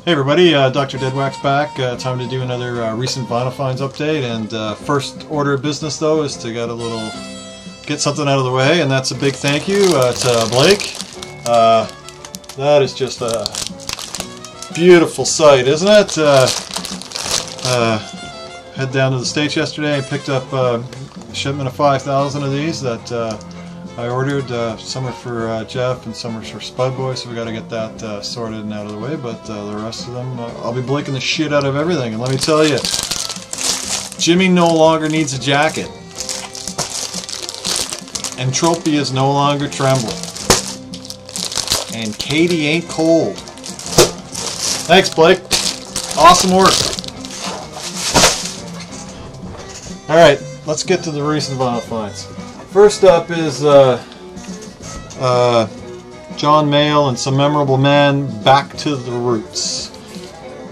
Hey everybody, DoctorDeadwax back. Time to do another recent vinyl finds update. And first order of business though is to get something out of the way, and that's a big thank you to Blake. That is just a beautiful sight, isn't it? Head down to the States yesterday and picked up a shipment of 5,000 of these that I ordered. Some are for Jeff and some are for Spud Boy, so we got to get that sorted and out of the way. But the rest of them, I'll be blinking the shit out of everything. And let me tell you, Jimmy no longer needs a jacket. Entropy is no longer trembling. And Katie ain't cold. Thanks, Blake. Awesome work. Alright, let's get to the recent vinyl finds. First up is John Mayall and Some Memorable Men, Back to the Roots.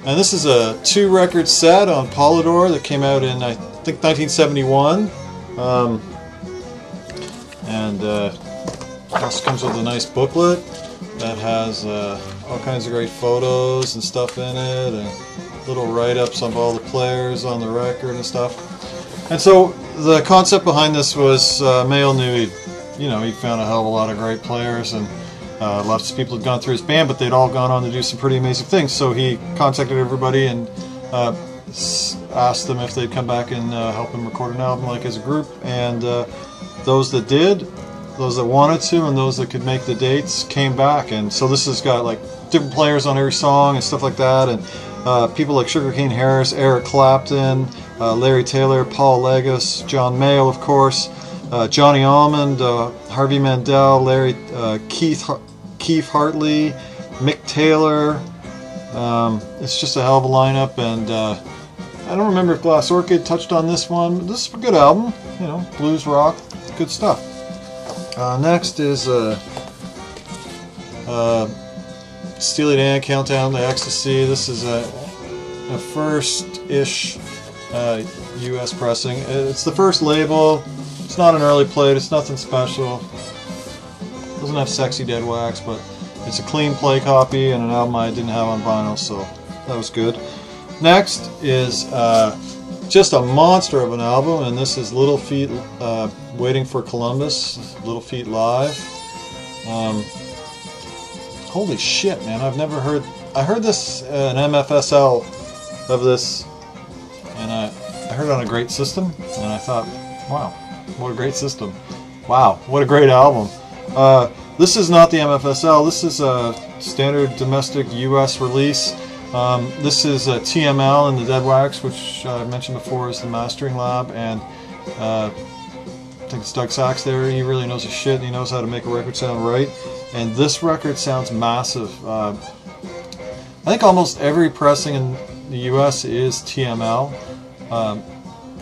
And this is a 2-record set on Polydor that came out in, I think, 1971. It also comes with a nice booklet that has all kinds of great photos and stuff in it, and little write-ups of all the players on the record and stuff. And so the concept behind this was Mayall knew he found a hell of a lot of great players, and lots of people had gone through his band, but they'd all gone on to do some pretty amazing things. So he contacted everybody and asked them if they'd come back and help him record an album like as a group. And those that did, those that wanted to, and those that could make the dates came back. And so this has got like different players on every song and stuff like that, and people like Sugarcane Harris, Eric Clapton, Larry Taylor, Paul Legas, John Mayall, of course, Johnny Almond, Harvey Mandel, Keith Hartley, Mick Taylor. It's just a hell of a lineup, and I don't remember if Glass Orchid touched on this one, but this is a good album, blues rock, good stuff. Next is Steely Dan, Countdown to Ecstasy. This is a first-ish US pressing. It's the first label. It's not an early plate. It's nothing special. It doesn't have sexy dead wax, but it's a clean play copy and an album I didn't have on vinyl, so that was good. Next is just a monster of an album, and this is Little Feat Waiting for Columbus, Little Feat Live. Holy shit, man, I heard this an MFSL of this, and I heard it on a great system, and I thought, wow, what a great system. Wow, what a great album. This is not the MFSL, this is a standard domestic US release. This is TML in the DeadwaX, which I mentioned before is the mastering lab, and I think it's Doug Sachs there. He really knows his shit, and he knows how to make a record sound right. And this record sounds massive. I think almost every pressing in the US is TML,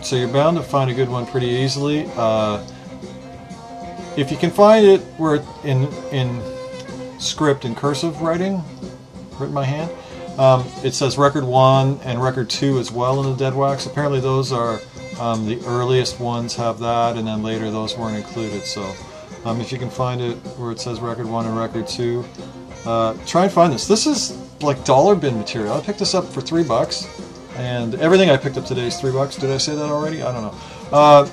so you're bound to find a good one pretty easily. If you can find it where in script, in cursive writing, written by hand, it says record 1 and record 2 as well in the DeadwaX. Apparently those are the earliest ones have that, and then later those weren't included. So if you can find it where it says record 1 and record 2, try and find this. This is like dollar bin material. I picked this up for $3, and everything I picked up today is $3. Did I say that already? I don't know.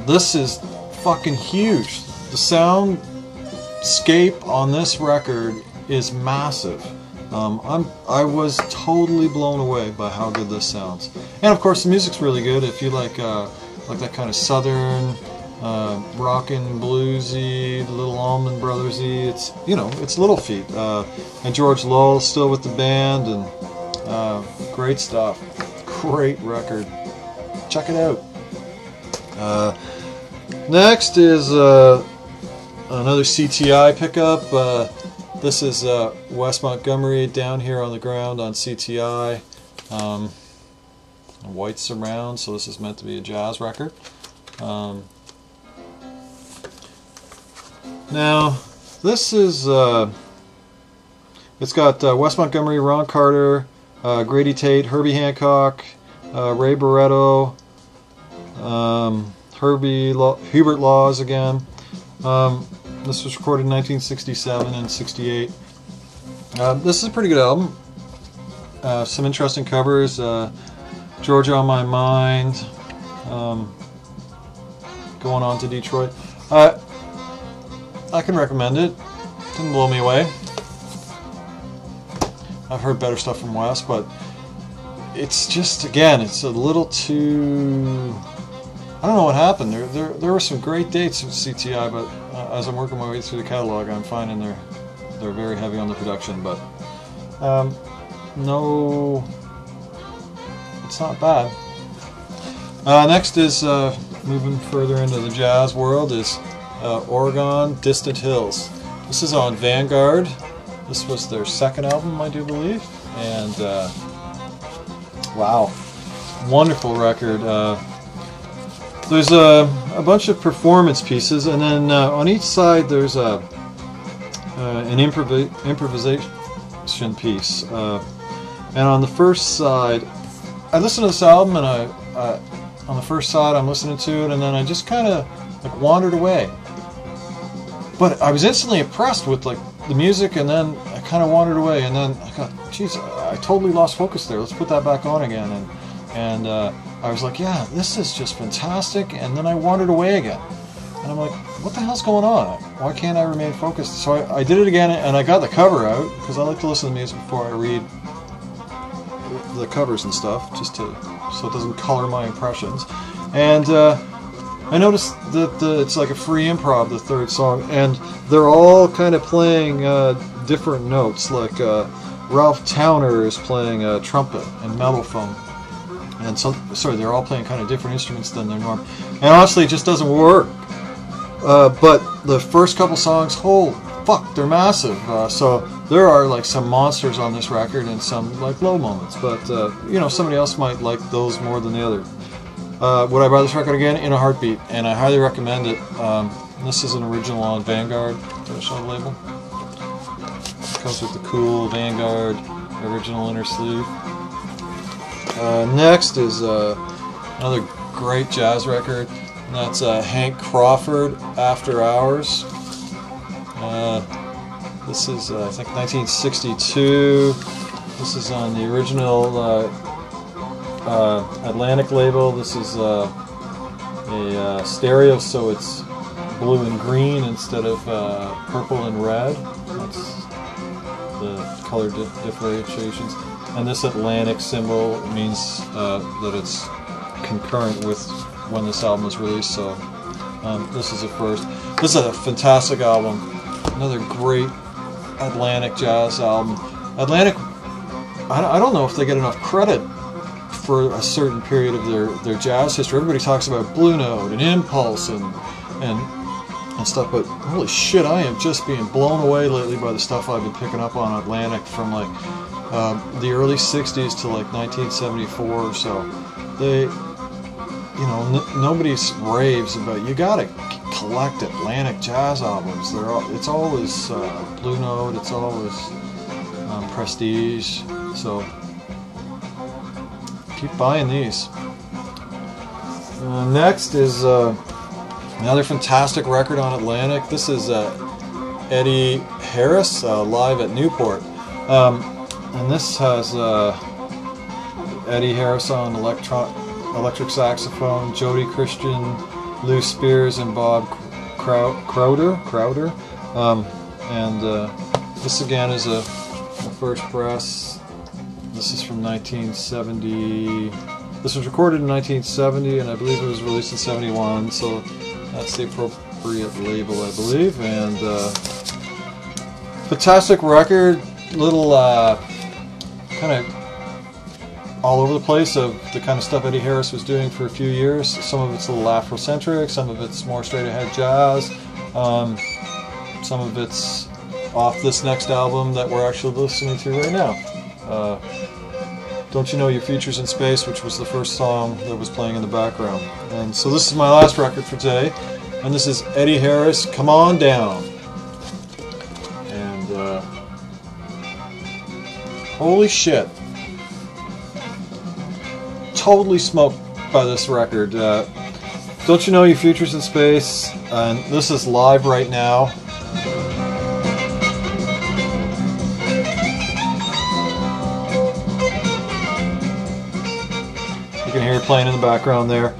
This is fucking huge. The soundscape on this record is massive. I was totally blown away by how good this sounds, and of course the music's really good. If you like that kind of southern, rockin' bluesy, Little Allman Brothersy, it's Little Feat, and George Lowell's still with the band, and great stuff. Great record. Check it out. Next is another CTI pickup. This is Wes Montgomery down here on the ground on CTI. White surround, so this is meant to be a jazz record. Now, this is, it's got Wes Montgomery, Ron Carter, Grady Tate, Herbie Hancock, Ray Barretto, Hubert Laws again. This was recorded in 1967 and 68. This is a pretty good album. Some interesting covers. Georgia on My Mind. Going on to Detroit. I can recommend it. Didn't blow me away. I've heard better stuff from Wes, but it's just, again, it's a little too... I don't know what happened. There were some great dates with CTI, but as I'm working my way through the catalog, I'm finding they're very heavy on the production. But no, it's not bad. Next is moving further into the jazz world is Oregon Distant Hills. This is on Vanguard. This was their second album, I do believe, and wow, wonderful record. There's a bunch of performance pieces, and then on each side there's an improvisation piece. And on the first side, I listened to this album, and on the first side I'm listening to it, and then I just kind of like wandered away. But I was instantly impressed with like the music, and then I kind of wandered away, and then I thought, geez, I totally lost focus there. Let's put that back on again, and I was like, yeah, this is just fantastic, and then I wandered away again. And I'm like, what the hell's going on? Why can't I remain focused? So I did it again, and I got the cover out, because I like to listen to music before I read the covers and stuff, just so it doesn't color my impressions. And I noticed that it's like a free improv, the third song, and they're all kind of playing different notes, like Ralph Towner is playing trumpet and mellophone. And so, sorry, they're all playing kind of different instruments than their norm. And honestly, it just doesn't work. But the first couple songs, holy fuck, they're massive. So there are like some monsters on this record and some like low moments. But you know, somebody else might like those more than the other. Would I buy this record again? In a heartbeat, and I highly recommend it. This is an original on Vanguard, traditional label. It comes with the cool Vanguard original inner sleeve. Next is another great jazz record, and that's Hank Crawford, After Hours. This is, I think, 1962. This is on the original Atlantic label. This is a stereo, so it's blue and green instead of purple and red. That's the color differentiations. And this Atlantic symbol means that it's concurrent with when this album was released, so this is a first. This is a fantastic album. Another great Atlantic jazz album. Atlantic, I don't know if they get enough credit for a certain period of their jazz history. Everybody talks about Blue Note and Impulse and stuff, but holy shit, I am just being blown away lately by the stuff I've been picking up on Atlantic from like the early 60s to like 1974 or so. They, you know, nobody raves about, you gotta collect Atlantic jazz albums. It's always Blue Note, it's always Prestige, so keep buying these. Next is another fantastic record on Atlantic. This is Eddie Harris, live at Newport. And this has Eddie Harris on electric saxophone, Jody Christian, Lou Spears, and Bob Crowder. This again is a first press. This is from 1970. This was recorded in 1970, and I believe it was released in 71, so that's the appropriate label, I believe. And fantastic record, little kind of all over the place of the kind of stuff Eddie Harris was doing for a few years. Some of it's a little Afrocentric, some of it's more straight ahead jazz, some of it's off this next album that we're actually listening to right now. Don't You Know Your Future's in Space, which was the first song that was playing in the background. And so this is my last record for today, and this is Eddie Harris, Come On Down. And holy shit, totally smoked by this record. Don't You Know Your Future's in Space, and this is live right now. hear it playing in the background there.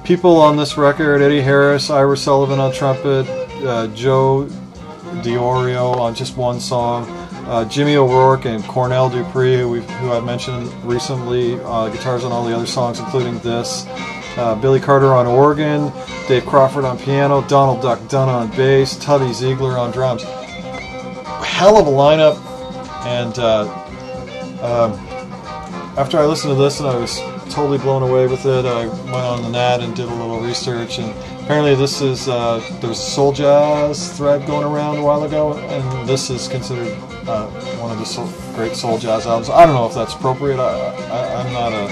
People on this record: Eddie Harris, Ira Sullivan on trumpet, Joe DiOrio on just one song, Jimmy O'Rourke and Cornell Dupree, who I've mentioned recently, guitars on all the other songs, including this. Billy Carter on organ, Dave Crawford on piano, Donald Duck Dunn on bass, Tubby Ziegler on drums. Hell of a lineup. And after I listened to this and I was totally blown away with it, I went on the net and did a little research, and apparently this is, there was a soul jazz thread going around a while ago, and this is considered one of the great soul jazz albums. I don't know if that's appropriate. I'm not a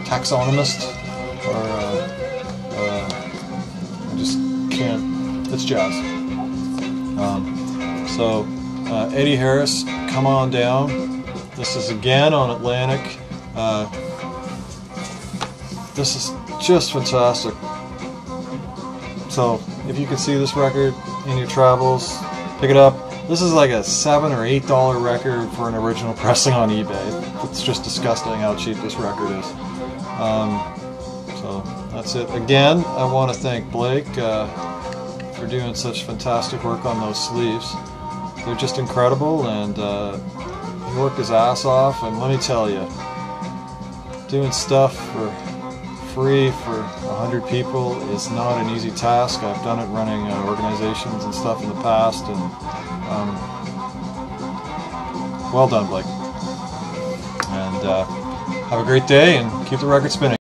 taxonomist, or I just can't. It's jazz. So Eddie Harris, Come On Down. This is again on Atlantic. This is just fantastic. So if you can see this record in your travels, pick it up. This is like a $7 or $8 record for an original pressing on eBay. It's just disgusting how cheap this record is. So that's it. Again, I want to thank Blake for doing such fantastic work on those sleeves. They're just incredible, and he worked his ass off, and let me tell you, doing stuff for free for 100 people is not an easy task. I've done it running organizations and stuff in the past, and well done, Blake. And have a great day, and keep the record spinning.